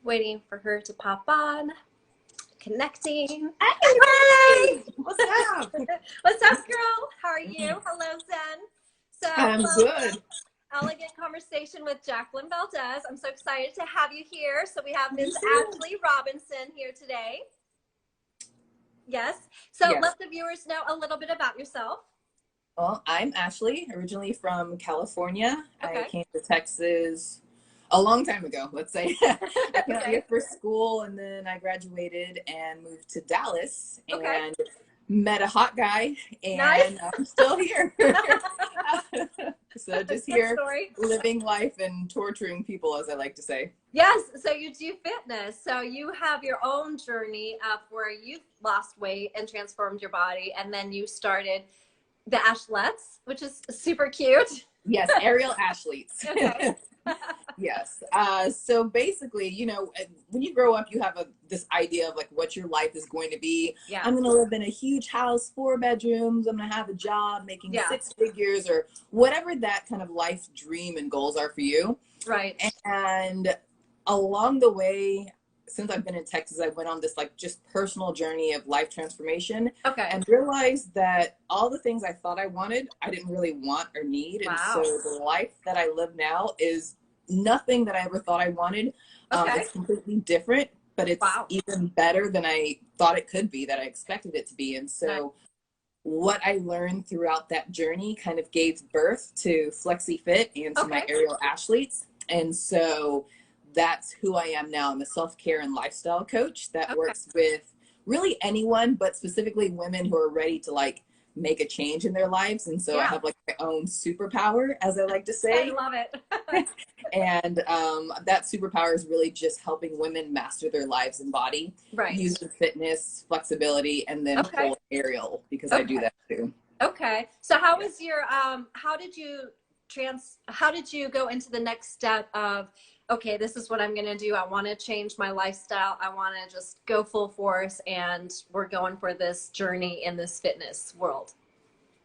Waiting for her to pop on. Connecting. Hey, what's up? What's up, girl? How are you? Hello, Zen. So, I'm good. Elegant Conversation with Jacqueline Valdez. I'm so excited to have you here. So we have Ms. Ashley Robinson here today. Yes. So Yes. let the viewers know a little bit about yourself. Well, I'm Ashley, originally from California. Okay. I came to Texas a long time ago, let's say. I came out here for school, and then I graduated and moved to Dallas and met a hot guy, and Nice. I'm still here. So just here Story. living life and torturing people, as I like to say. Yes, so you do fitness. So you have your own journey of where you've lost weight and transformed your body, and then you started the Ashlettes, which is super cute. Yes, aerial athletes. Okay. Yes. So basically, you know, when you grow up, you have this idea of like what your life is going to be. Yeah. I'm going to live in a huge house, 4 bedrooms. I'm going to have a job making 6 figures, or whatever that kind of life dream and goals are for you. Right. And along the way, since I've been in Texas, I went on this like just personal journey of life transformation. Okay. And realized that all the things I thought I wanted, I didn't really want or need. Wow. And so the life that I live now is nothing that I ever thought I wanted. It's completely different, but it's even better than I thought it could be, that I expected it to be. And so what I learned throughout that journey kind of gave birth to Flexi Fit and to my aerial athletes. And so that's who I am now. I'm a self-care and lifestyle coach that works with really anyone, but specifically women who are ready to like make a change in their lives. And so I have like my own superpower, as I like to say. I love it. And that superpower is really just helping women master their lives and body, using fitness, flexibility, and then full aerial, because I do that too. Okay. So how was your, how did you go into the next step of, okay, this is what I'm going to do. I want to change my lifestyle. I want to just go full force, and we're going for this journey in this fitness world.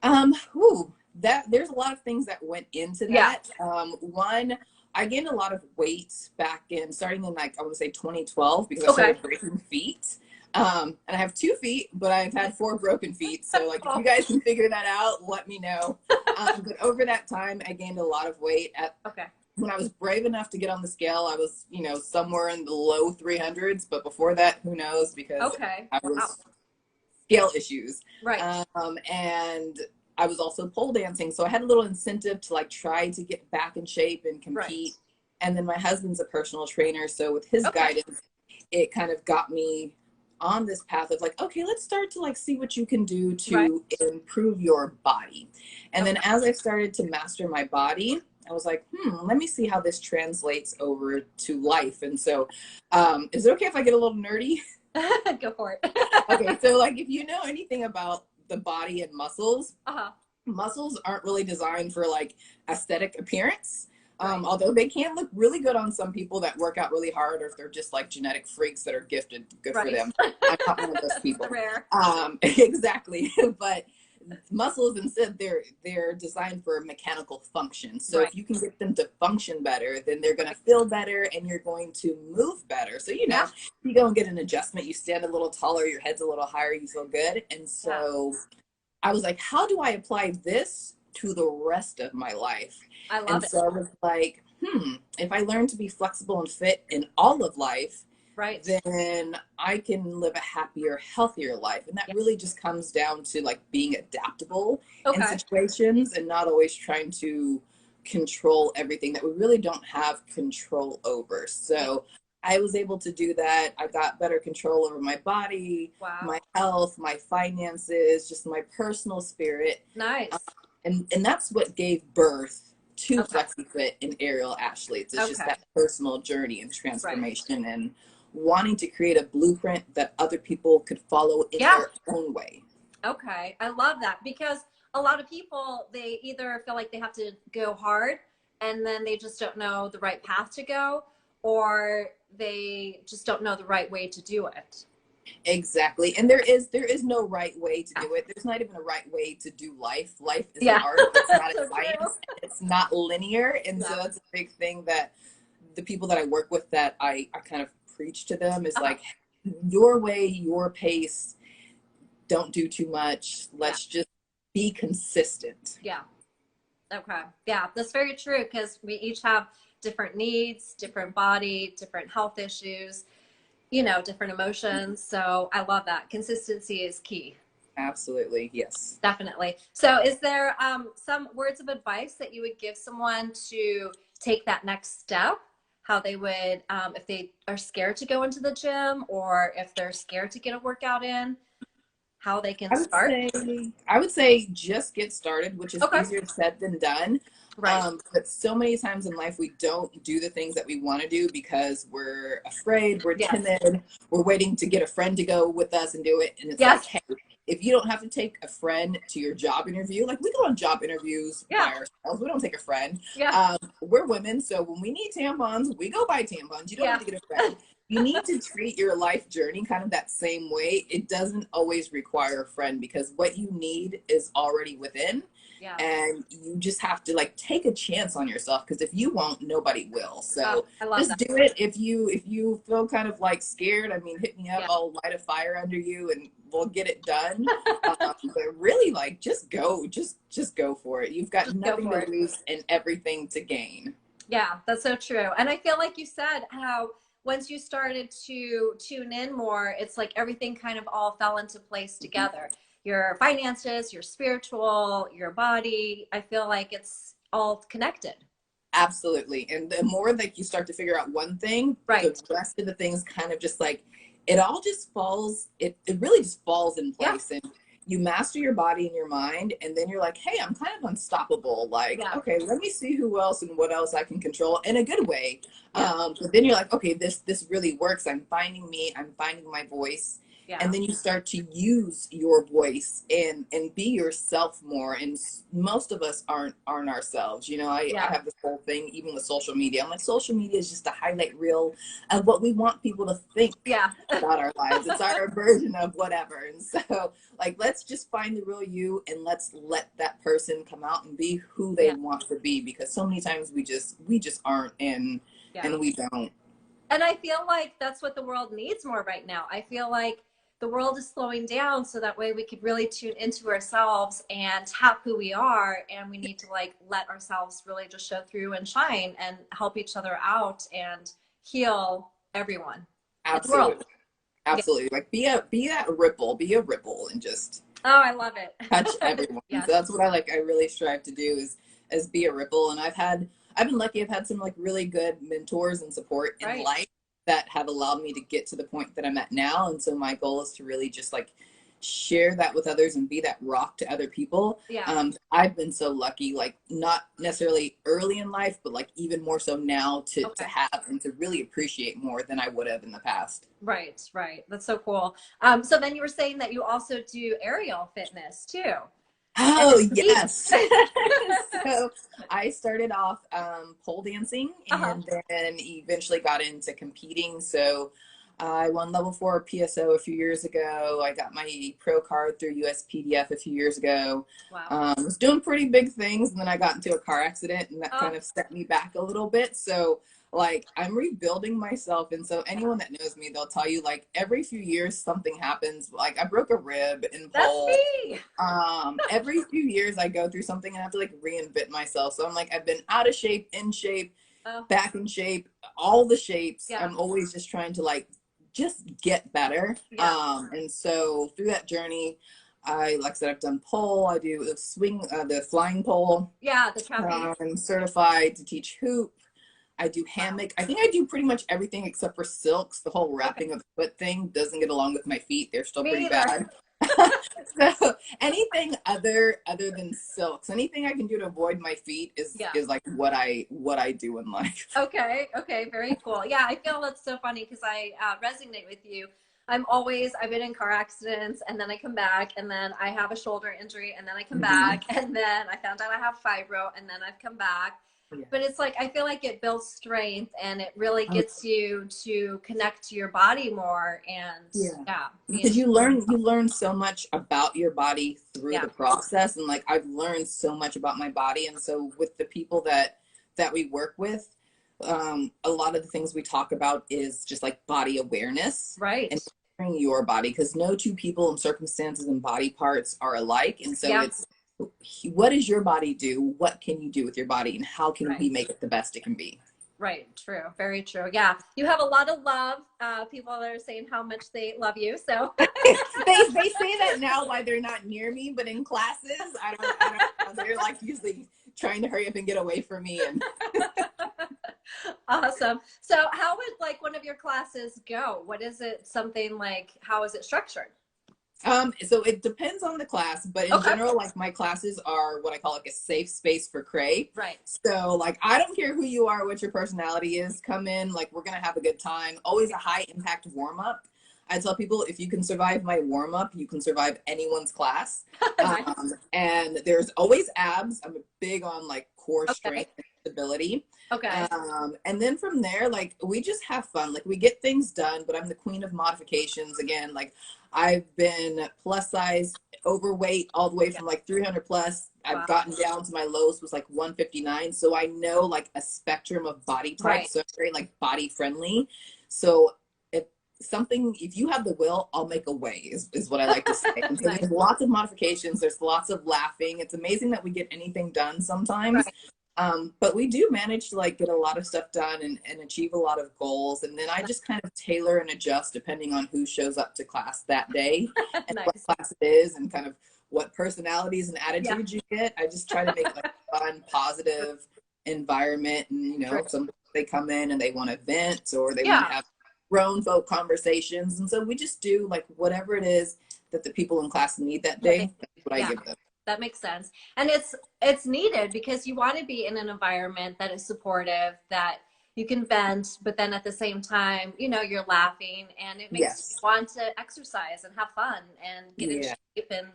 There's a lot of things that went into that. One, I gained a lot of weight back starting in like, I want to say 2012, because I started breaking feet. And I have 2 feet, but I've had 4 broken feet. So like, if you guys can figure that out, let me know. But over that time, I gained a lot of weight. When I was brave enough to get on the scale, I was, you know, somewhere in the low 300s. But before that, who knows? Because I was scale issues. Right. And I was also pole dancing. So I had a little incentive to like try to get back in shape and compete. And then my husband's a personal trainer. So with his guidance, it kind of got me on this path of like, okay, let's start to like see what you can do to improve your body. And then as I started to master my body, I was like, let me see how this translates over to life. And so is it okay if I get a little nerdy? Go for it. Okay, so like if you know anything about the body and muscles, muscles aren't really designed for like aesthetic appearance. Although they can look really good on some people that work out really hard, or if they're just like genetic freaks that are gifted, good for them. I'm not one of those people. Rare. Exactly. But muscles, instead, they're designed for mechanical function. So if you can get them to function better, then they're going to feel better and you're going to move better. So, you know, you go and get an adjustment, you stand a little taller, your head's a little higher, you feel good. And so I was like, how do I apply this to the rest of my life? I love it. So I was like, if I learn to be flexible and fit in all of life, then I can live a happier, healthier life. And that really just comes down to like being adaptable in situations and not always trying to control everything that we really don't have control over. So I was able to do that. I got better control over my body, my health, my finances, just my personal spirit. Nice. And that's what gave birth to FlexiFit and aerial athletes. It's just that personal journey and transformation and wanting to create a blueprint that other people could follow in their own way. Okay. I love that, because a lot of people, they either feel like they have to go hard and then they just don't know the right path to go, or they just don't know the right way to do it. Exactly. And there is no right way to do it. There's not even a right way to do life. Life is an art. It's not a science. It's not linear. And so that's a big thing that the people that I work with, that I kind of preach to them is like, your way, your pace, don't do too much. Let's just be consistent. Yeah. Okay. Yeah, that's very true because we each have different needs, different body, different health issues, you know, different emotions. So I love that. Consistency is key. Absolutely. Yes. Definitely. So is there some words of advice that you would give someone to take that next step? How they would, if they are scared to go into the gym or if they're scared to get a workout in, how they can start? I would say just get started, which is easier said than done. Right. But so many times in life, we don't do the things that we want to do because we're afraid, we're timid, we're waiting to get a friend to go with us and do it. And it's like, hey, if you don't have to take a friend to your job interview, like we go on job interviews by ourselves, we don't take a friend. We're women, so when we need tampons, we go buy tampons. You don't have to get a friend. You need to treat your life journey kind of that same way. It doesn't always require a friend because what you need is already within. And you just have to like take a chance on yourself because if you won't, nobody will. So just do it. If you feel kind of like scared, I mean, hit me up. I'll light a fire under you and we'll get it done. But really, like, just go for it. You've got nothing to lose and everything to gain. Yeah, that's so true. And I feel like you said how once you started to tune in more, it's like everything kind of all fell into place together. Your finances, your spiritual, your body. I feel like it's all connected. Absolutely. And the more that you start to figure out one thing, the rest of the things kind of just like, it all just falls, it really just falls in place. And you master your body and your mind, and then you're like, hey, I'm kind of unstoppable. Like, okay, let me see who else and what else I can control in a good way. But then you're like, okay, this really works. I'm finding me, I'm finding my voice. And then you start to use your voice and be yourself more. And most of us aren't ourselves. You know, I have this whole thing, even with social media. I'm like, social media is just a highlight reel of what we want people to think about our lives. It's our version of whatever. And so, like, let's just find the real you and let's let that person come out and be who they want to be. Because so many times we just aren't, and we don't. And I feel like that's what the world needs more right now. I feel like the world is slowing down so that way we could really tune into ourselves and tap who we are. And we need to like let ourselves really just show through and shine and help each other out and heal everyone. Absolutely. Absolutely. Like be a ripple and just I love it. touch everyone. So that's what I really strive to do is be a ripple. And I've been lucky. I've had some like really good mentors and support in life that have allowed me to get to the point that I'm at now. And so my goal is to really just like share that with others and be that rock to other people. I've been so lucky, like not necessarily early in life, but like even more so now to have and to really appreciate more than I would have in the past. Right. That's so cool. So then you were saying that you also do aerial fitness too. Oh, yes. So I started off pole dancing and then eventually got into competing. So I won level 4 PSO a few years ago. I got my pro card through USPDF a few years ago. Wow. Was doing pretty big things, and then I got into a car accident and that kind of set me back a little bit. So like I'm rebuilding myself, and so anyone that knows me, they'll tell you like every few years something happens. Like I broke a rib in pole. That's me. Every few years I go through something and I have to like reinvent myself. So I'm like, I've been out of shape, in shape, back in shape, all the shapes. I'm always just trying to like just get better. And so through that journey, like I said, I've done pole. I do the swing, the flying pole. The trapeze. I'm certified to teach hoop. I do hammock. I think I do pretty much everything except for silks. The whole wrapping of the foot thing doesn't get along with my feet. They're still pretty bad. So anything other than silks, anything I can do to avoid my feet is like what I do in life. Okay, very cool. Yeah, I feel that's so funny because I resonate with you. I've been in car accidents and then I come back and then I have a shoulder injury and then I come back and then I found out I have fibro and then I've come back. But it's like, I feel like it builds strength and it really gets you to connect to your body more. And because you learn so much about your body through the process. And like, I've learned so much about my body. And so with the people that we work with, a lot of the things we talk about is just like body awareness, right? And your body, because no two people and circumstances and body parts are alike. And so it's, what does your body do? What can you do with your body? And how can we make it the best it can be? Right. True. Very true. Yeah. You have a lot of love. People that are saying how much they love you. So they say that now while they're not near me, but in classes, I don't know. They're like usually trying to hurry up and get away from me. And awesome. So how would like one of your classes go? What is it? Something like, how is it structured? So it depends on the class, but in general, like my classes are what I call like a safe space for cray. Right. So like, I don't care who you are, what your personality is, come in, like we're going to have a good time. Always a high impact warm up. I tell people, if you can survive my warm up, you can survive anyone's class. And there's always abs. I'm big on like core strength and stability. And then from there, like we just have fun, like we get things done, but I'm the queen of modifications. Again, like I've been plus size, overweight, all the way from like 300 plus. I've gotten down to my lowest was like 159. So I know like a spectrum of body types. So I'm very like body friendly. So if you have the will, I'll make a way is what I like to say. And so there's lots of modifications. There's lots of laughing. It's amazing that we get anything done sometimes. But we do manage to like get a lot of stuff done and achieve a lot of goals. And then I just kind of tailor and adjust depending on who shows up to class that day and what class it is and kind of what personalities and attitudes you get. I just try to make like a fun, positive environment. And, you know, some they come in and they want to vent or they want to have grown folk conversations. And so we just do like whatever it is that the people in class need that day. That's what I give them. That makes sense. And it's needed because you want to be in an environment that is supportive, that you can vent, but then at the same time, you know, you're laughing and it makes you want to exercise and have fun and get in shape and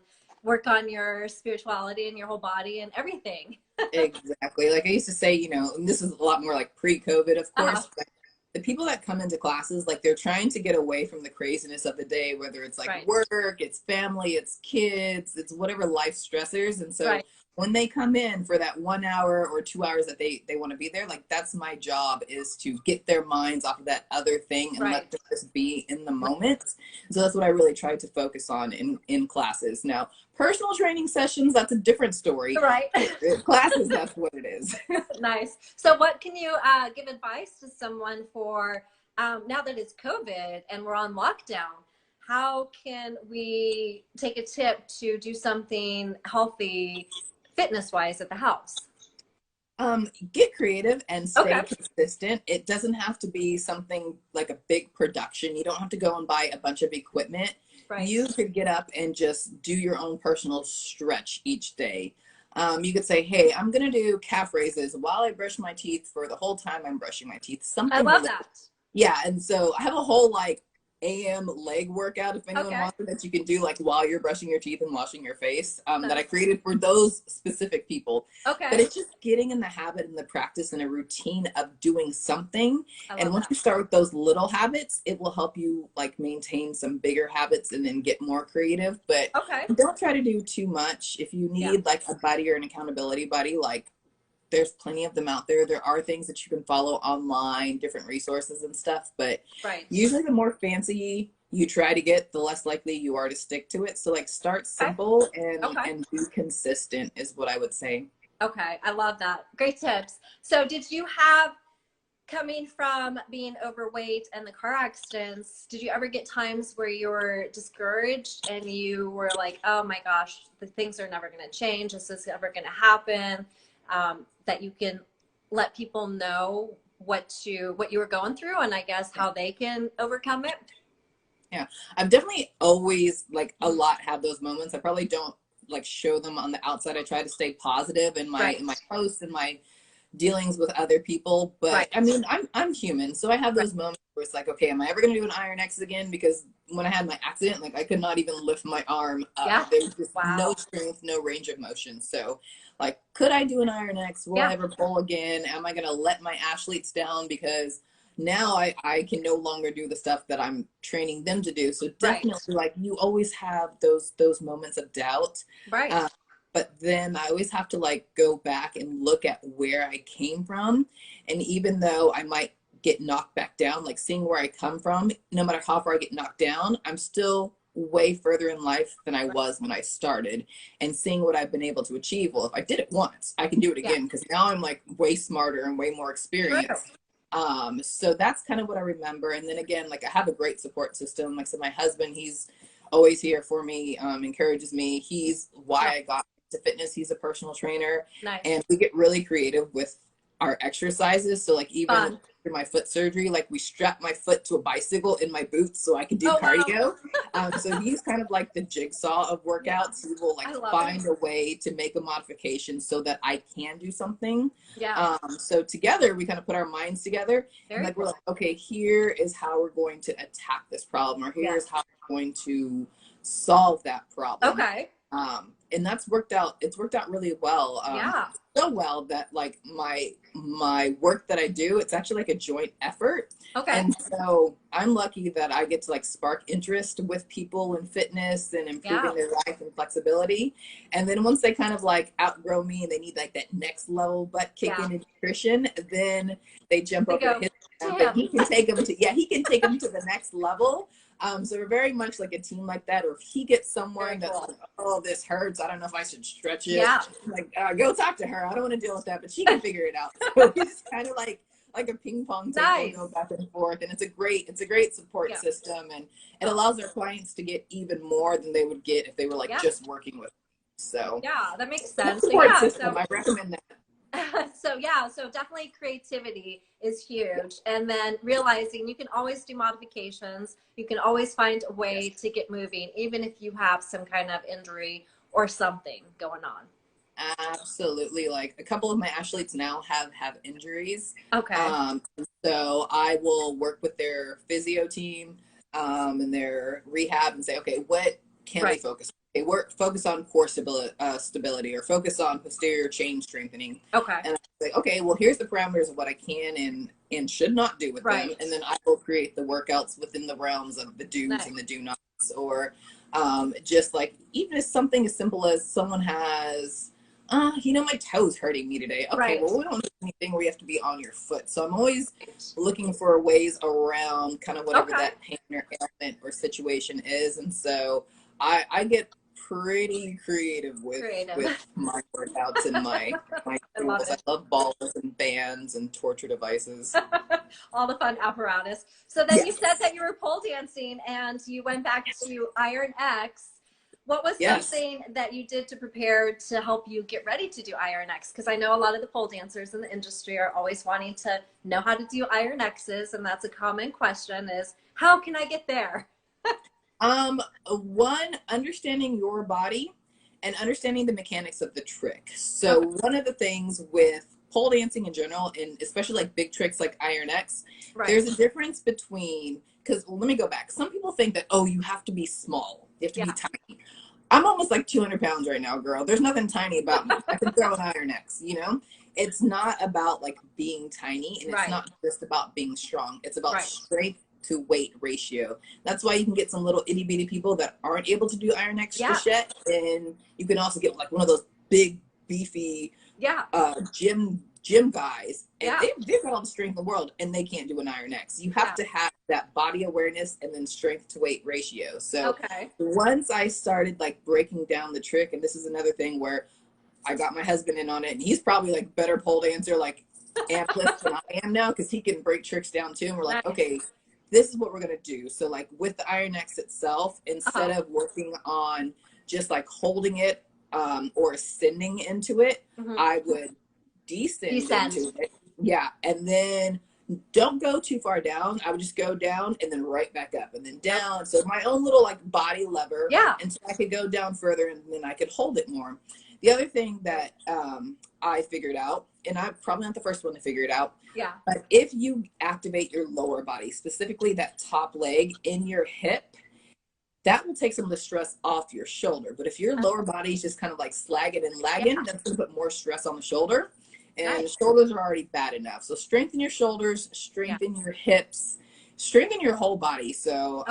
work on your spirituality and your whole body and everything. Exactly. Like I used to say, you know, and this is a lot more like pre-COVID, of course, but the people that come into classes, like they're trying to get away from the craziness of the day, whether it's like work, it's family, it's kids, it's whatever life stressors. And so when they come in for that 1 hour or 2 hours that they want to be there, like that's my job, is to get their minds off of that other thing and let them just be in the moment. So that's what I really try to focus on in classes. Now, personal training sessions, that's a different story. Classes, that's what it is. Nice. So what can you give advice to someone for now that it's COVID and we're on lockdown? How can we take a tip to do something healthy fitness wise at the house? Get creative and stay consistent. It doesn't have to be something like a big production. You don't have to go and buy a bunch of equipment. You could get up and just do your own personal stretch each day. You could say, hey, I'm going to do calf raises while I brush my teeth for the whole time I'm brushing my teeth. Something I love that. Yeah. And so I have a whole like AM leg workout, if anyone wants it, that you can do like while you're brushing your teeth and washing your face, that I created for those specific people. But it's just getting in the habit and the practice and a routine of doing something. And once you start with those little habits, it will help you like maintain some bigger habits and then get more creative. But don't try to do too much. If you need like a buddy or an accountability buddy, like there's plenty of them out there. There are things that you can follow online, different resources and stuff, but usually the more fancy you try to get, the less likely you are to stick to it. So like start simple and be consistent is what I would say. Okay. I love that. Great tips. So did you have, coming from being overweight and the car accidents, did you ever get times where you were discouraged and you were like, oh my gosh, the things are never going to change. This is never going to happen. That you can let people know what you were going through and I guess how they can overcome it? Yeah, I've definitely always like a lot have those moments. I probably don't like show them on the outside. I try to stay positive in my posts and my dealings with other people, but I mean, I'm human, so I have those moments where it's like, okay, am I ever gonna do an Iron X again? Because when I had my accident, like I could not even lift my arm up. There was just no strength, no range of motion. So like, could I do an Iron X? Will I ever pull again? Am I gonna let my athletes down because now I can no longer do the stuff that I'm training them to do? So definitely like you always have those moments of doubt. but then I always have to like go back and look at where I came from. And even though I might get knocked back down, like seeing where I come from, no matter how far I get knocked down, I'm still way further in life than I was when I started, and seeing what I've been able to achieve. Well, if I did it once, I can do it again, because now I'm like way smarter and way more experienced. So that's kind of what I remember. And then again, like I have a great support system. Like I said, my husband, he's always here for me, encourages me. He's why I got into fitness. He's a personal trainer. Nice. And we get really creative with our exercises. So like even after my foot surgery, like we strapped my foot to a bicycle in my boots so I could do cardio. Wow. So he's kind of like the jigsaw of workouts. He will like find a way to make a modification so that I can do something. So together we kind of put our minds together. And like we're like, okay, here is how we're going to attack this problem, or here's how we're going to solve that problem. And that's worked out. It's worked out really well. So well that like my work that I do, it's actually like a joint effort. And so I'm lucky that I get to like spark interest with people in fitness and improving their life and flexibility. And then once they kind of like outgrow me and they need like that next level butt kick in nutrition, then they jump over his and he can take them to he can take them to the next level. So we're very much like a team like that. Or if he gets someone that's like, oh, this hurts, I don't know if I should stretch it. Like, go talk to her. I don't want to deal with that, but she can figure it out. So it's kind of like a ping pong table, go back and forth. And it's a great support system, and it allows our clients to get even more than they would get if they were like just working with us. So that makes sense. Support system, I recommend that. So definitely creativity is huge. And then realizing you can always do modifications. You can always find a way to get moving, even if you have some kind of injury or something going on. Absolutely. Like a couple of my athletes now have injuries. Okay. So I will work with their physio team and their rehab and say, okay, what can we focus on? Focus on core stability, or focus on posterior chain strengthening. And I say, okay, well, here's the parameters of what I can and should not do with them. And then I will create the workouts within the realms of the do's and the do nots. Or just like, even if something as simple as someone has, my toe's hurting me today. Okay, well, we don't do anything where you have to be on your foot. So I'm always looking for ways around kind of whatever that pain or ailment or situation is. And so I get pretty creative with my workouts and my tools. I love balls and bands and torture devices. All the fun apparatus. So then you said that you were pole dancing and you went back to Iron X. What was something that you did to prepare to help you get ready to do Iron X? Because I know a lot of the pole dancers in the industry are always wanting to know how to do Iron X's, and that's a common question is, how can I get there? One, understanding your body and understanding the mechanics of the trick. So one of the things with pole dancing in general, and especially like big tricks like Iron X, there's a difference between, because let me go back. Some people think that, oh, you have to be small. You have to be tiny. I'm almost like 200 pounds right now, girl. There's nothing tiny about me. I can throw an Iron X, It's not about like being tiny, and it's not just about being strong. It's about strength to weight ratio. That's why you can get some little itty bitty people that aren't able to do Iron X just yet. And you can also get like one of those big beefy gym guys, and they've got all the strength in the world and they can't do an Iron X. You have to have that body awareness and then strength to weight ratio. So once I started like breaking down the trick, and this is another thing where I got my husband in on it, and he's probably like better pole dancer, like amplift than I am now, because he can break tricks down too. And we're like, okay, this is what we're going to do. So like with the Iron X itself, instead of working on just like holding it or ascending into it, I would descend into it. And then don't go too far down. I would just go down and then right back up and then down. So my own little like body lever. And so I could go down further and then I could hold it more. The other thing that I figured out, and I'm probably not the first one to figure it out, but if you activate your lower body, specifically that top leg in your hip, that will take some of the stress off your shoulder. But if your lower body is just kind of like slagging and lagging, that's going to put more stress on the shoulder. And the shoulders are already bad enough. So strengthen your shoulders, strengthen your hips, strengthen your whole body. So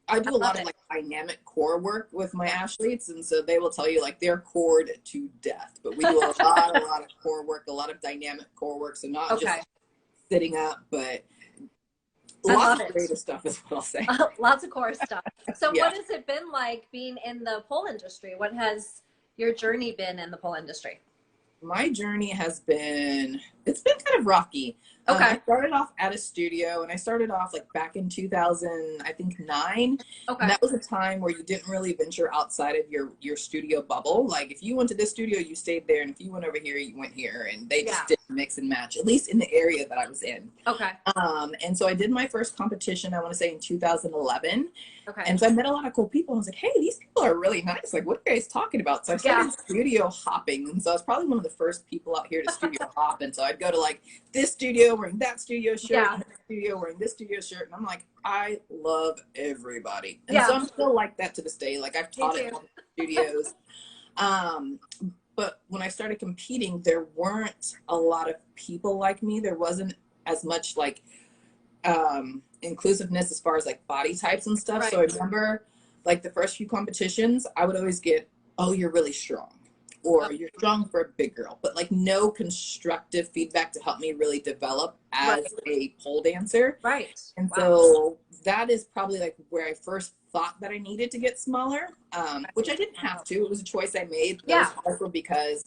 I do a lot of like dynamic core work with my athletes, and so they will tell you like they're cored to death. But we do a lot of core work, a lot of dynamic core work. So not just sitting up, but lots of creative stuff is what I'll say. Lots of core stuff. So what has it been like being in the pole industry? What has your journey been in the pole industry? My journey has been, it's been kind of rocky. I started off at a studio, and I started off like back in 2000, I think 9. And that was a time where you didn't really venture outside of your studio bubble. Like if you went to this studio, you stayed there. And if you went over here, you went here, and they just didn't mix and match, at least in the area that I was in. And so I did my first competition, I want to say in 2011. And so I met a lot of cool people. I was like, hey, these people are really nice. Like, what are you guys talking about? So I started studio hopping. And so I was probably one of the first people out here to studio hop. And so I'd go to like this studio wearing that studio shirt, and this studio wearing this studio shirt. And I'm like, I love everybody. And so I'm still like that to this day. Like I've taught at studios. But when I started competing, there weren't a lot of people like me. There wasn't as much like inclusiveness as far as like body types and stuff. So I remember like the first few competitions, I would always get, oh, you're really strong, or you're strong for a big girl, but like no constructive feedback to help me really develop as a pole dancer. And so that is probably like where I first thought that I needed to get smaller, which I didn't have to. It was a choice I made. But it was also because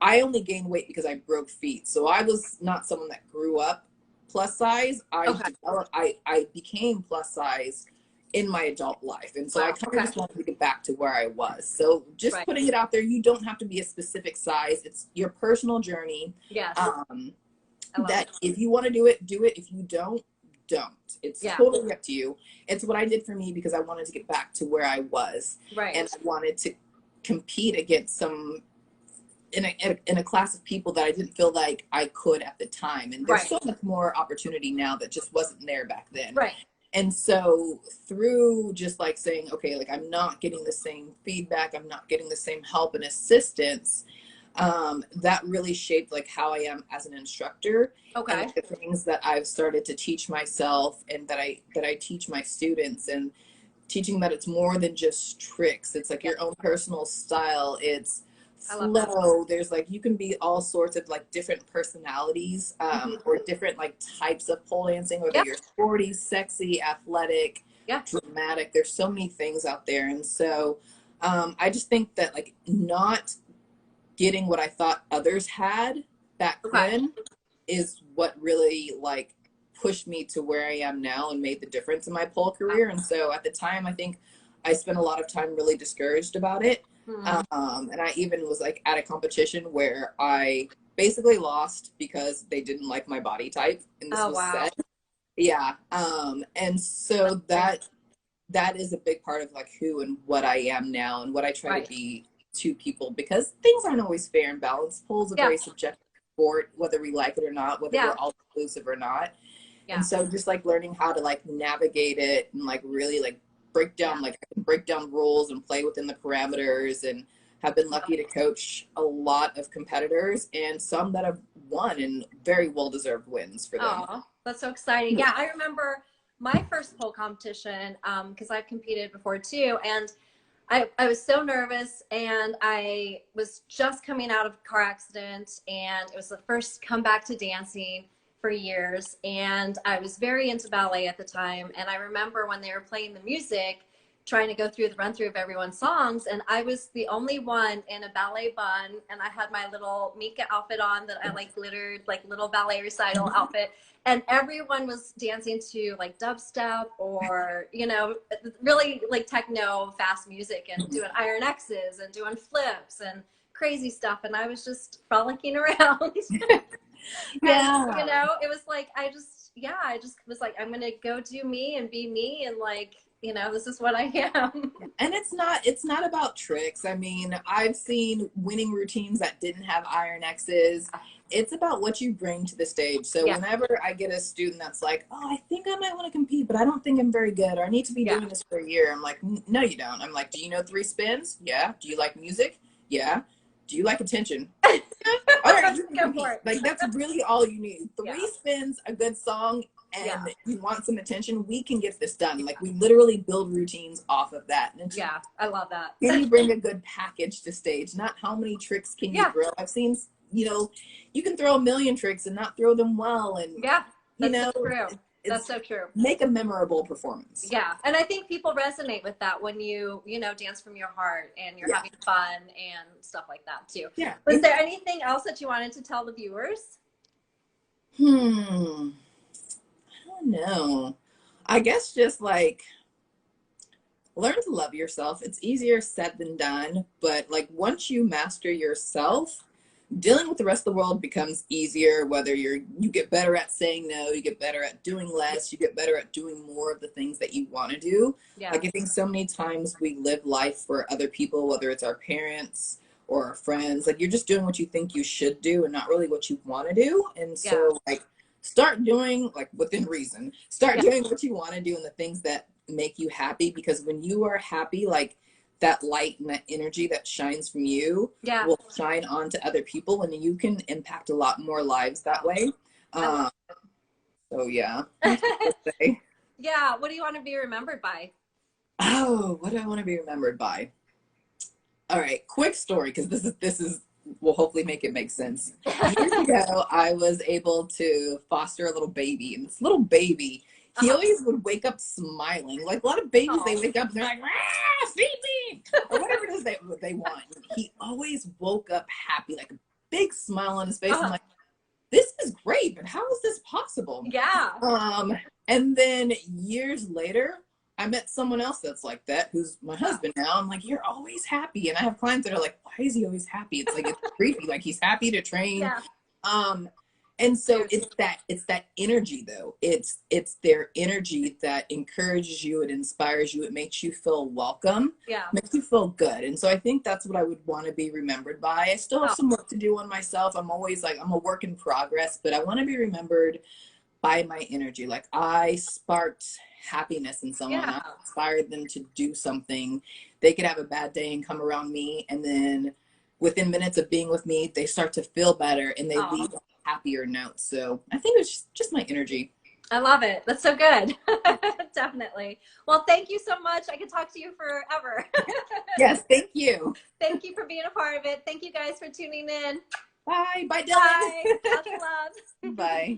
I only gained weight because I broke feet. So I was not someone that grew up plus size. I became plus size in my adult life. And so I kind of just wanted to get back to where I was. So just putting it out there, you don't have to be a specific size. It's your personal journey. That if you want to do it, do it. If you don't. It's totally up to you. It's what I did for me because I wanted to get back to where I was. And I wanted to compete against some in a class of people that I didn't feel like I could at the time. And there's so much more opportunity now that just wasn't there back then. And so through just like saying, okay, like I'm not getting the same feedback, I'm not getting the same help and assistance, that really shaped like how I am as an instructor. And like, the things that I've started to teach myself and that I teach my students, and teaching that it's more than just tricks. It's like your own personal style. It's flow. There's like, you can be all sorts of like different personalities, or different like types of pole dancing, whether you're sporty, sexy, athletic, dramatic. There's so many things out there. And so I just think that like not getting what I thought others had back then is what really like pushed me to where I am now and made the difference in my pole career. And so at the time, I think I spent a lot of time really discouraged about it. And I even was like at a competition where I basically lost because they didn't like my body type. And this was said. And so that is a big part of like who and what I am now and what I try to be to people, because things aren't always fair and balanced. Pole's a very subjective sport, whether we like it or not, whether we're all inclusive or not. And so just like learning how to like navigate it and like really like break down, like I can break down rules and play within the parameters, and have been lucky to coach a lot of competitors and some that have won, and very well-deserved wins for them. Oh, that's so exciting. Yeah, I remember my first pole competition, because I've competed before too, and I was so nervous, and I was just coming out of a car accident, and it was the first comeback to dancing for years, and I was very into ballet at the time. And I remember when they were playing the music, trying to go through the run through of everyone's songs, and I was the only one in a ballet bun, and I had my little Mika outfit on that I like glittered, like little ballet recital outfit, and everyone was dancing to like dubstep or, you know, really like techno fast music, and doing iron X's and doing flips and crazy stuff, and I was just frolicking around. And, you know, it was like I just was like, I'm gonna go do me and be me, and like, you know, this is what I am. And it's not about tricks. I mean, I've seen winning routines that didn't have iron X's. It's about what you bring to the stage. So whenever I get a student that's like, oh, I think I might want to compete, but I don't think I'm very good, or I need to be doing this for a year, I'm like, no, you don't. I'm like, do you know 3 spins? Yeah. Do you like music? Yeah. Do you like attention? All right, you can compete. Like, that's really all you need. 3 spins, a good song, and you want some attention, we can get this done. Like we literally build routines off of that. And yeah, I love that. Can you bring a good package to stage? Not how many tricks can you throw. I've seen, you know, you can throw a million tricks and not throw them well. And that's so true. That's so true. Make a memorable performance. Yeah. And I think people resonate with that when you know, dance from your heart and you're having fun and stuff like that too. Yeah. Was there anything else that you wanted to tell the viewers? I don't know. I guess just like learn to love yourself. It's easier said than done, but like once you master yourself, dealing with the rest of the world becomes easier. Whether you get better at saying no, you get better at doing less, you get better at doing more of the things that you want to do. Like I think so many times we live life for other people, whether it's our parents or our friends. Like you're just doing what you think you should do and not really what you want to do. And so like start doing, like within reason, start doing what you want to do and the things that make you happy, because when you are happy, like that light and that energy that shines from you will shine on to other people, and you can impact a lot more lives that way. So yeah. Yeah. What do you want to be remembered by? Oh, what do I want to be remembered by? All right, quick story, because this is will hopefully make it make sense. Years ago, I was able to foster a little baby, and this little baby, he always would wake up smiling. Like a lot of babies, they wake up and they're like, "Ah, feed me," or whatever it is they want. He always woke up happy, like a big smile on his face. I'm like, this is great, but how is this possible? Yeah. And then years later, I met someone else that's like that, who's my husband now. I'm like, you're always happy. And I have clients that are like, why is he always happy? It's like, it's creepy. Like he's happy to train. Yeah. And so it's that energy though. It's their energy that encourages you. It inspires you. It makes you feel welcome. Yeah. Makes you feel good. And so I think that's what I would want to be remembered by. I still have some work to do on myself. I'm always like, I'm a work in progress, but I want to be remembered by my energy. Like I sparked happiness in someone. I inspired them to do something. They could have a bad day and come around me, and then within minutes of being with me, they start to feel better and they leave on a happier note. So I think it's just my energy. I love it. That's so good. Definitely. Well, thank you so much. I could talk to you forever. Yes, thank you. Thank you for being a part of it. Thank you guys for tuning in. Bye. Bye, Dylan. Bye. Lots of love. Bye.